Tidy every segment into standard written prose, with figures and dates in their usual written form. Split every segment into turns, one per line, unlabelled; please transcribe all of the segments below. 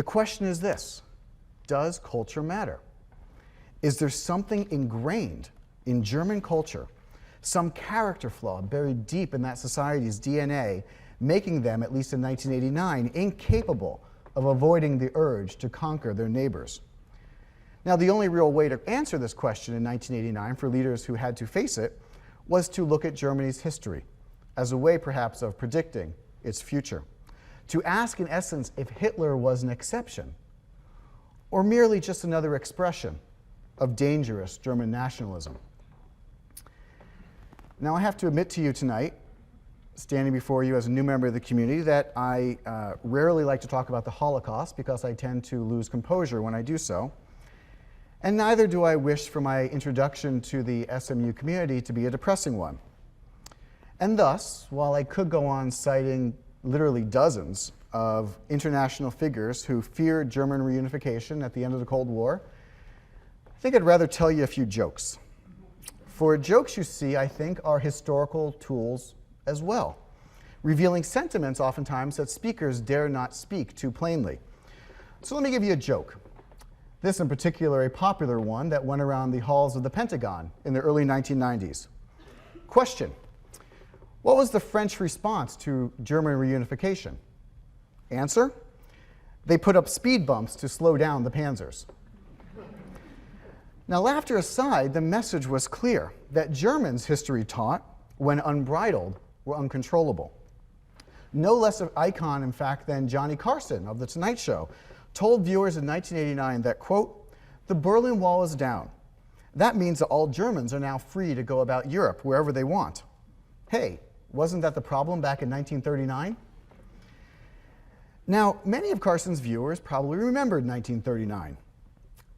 The question is this: does culture matter? Is there something ingrained in German culture, some character flaw buried deep in that society's DNA, making them, at least in 1989, incapable of avoiding the urge to conquer their neighbors? Now, the only real way to answer this question in 1989 for leaders who had to face it was to look at Germany's history as a way, perhaps, of predicting its future. To ask, in essence, if Hitler was an exception or merely just another expression of dangerous German nationalism. Now, I have to admit to you tonight, standing before you as a new member of the community, that I rarely like to talk about the Holocaust because I tend to lose composure when I do so. And neither do I wish for my introduction to the SMU community to be a depressing one. And thus, while I could go on citing literally dozens of international figures who feared German reunification at the end of the Cold War, I think I'd rather tell you a few jokes. For jokes, you see, I think, are historical tools as well, revealing sentiments oftentimes that speakers dare not speak too plainly. So let me give you a joke. This in particular, a popular one that went around the halls of the Pentagon in the early 1990s. Question: what was the French response to German reunification? Answer: they put up speed bumps to slow down the panzers. Now, laughter aside, the message was clear that Germans, history taught, when unbridled, were uncontrollable. No less an icon, in fact, than Johnny Carson of The Tonight Show told viewers in 1989 that, quote, "The Berlin Wall is down. That means that all Germans are now free to go about Europe wherever they want." Hey, wasn't that the problem back in 1939? Now, many of Carson's viewers probably remembered 1939.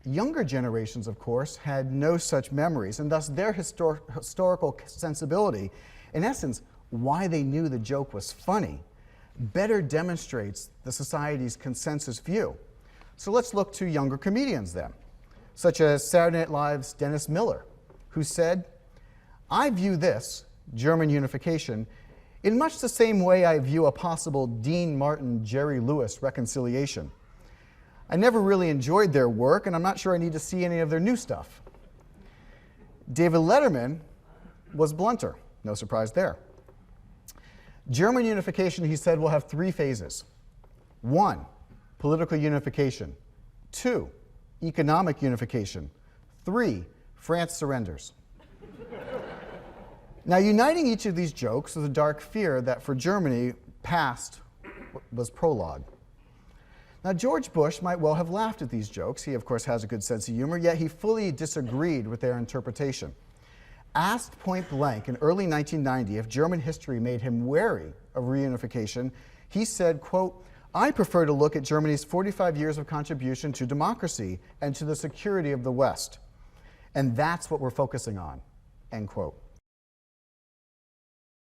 Younger generations, of course, had no such memories, and thus their historical sensibility, in essence, why they knew the joke was funny, better demonstrates the society's consensus view. So let's look to younger comedians then, such as Saturday Night Live's Dennis Miller, who said, "I view this, German unification, in much the same way I view a possible Dean Martin-Jerry Lewis reconciliation. I never really enjoyed their work, and I'm not sure I need to see any of their new stuff." David Letterman was blunter, no surprise there. German unification, he said, will have three phases. 1, political unification. 2, economic unification. 3, France surrenders. Now, uniting each of these jokes was a dark fear that for Germany, past was prologue. Now, George Bush might well have laughed at these jokes. He, of course, has a good sense of humor, yet he fully disagreed with their interpretation. Asked point blank in early 1990 if German history made him wary of reunification, he said, quote, "I prefer to look at Germany's 45 years of contribution to democracy and to the security of the West. And that's what we're focusing on," end quote.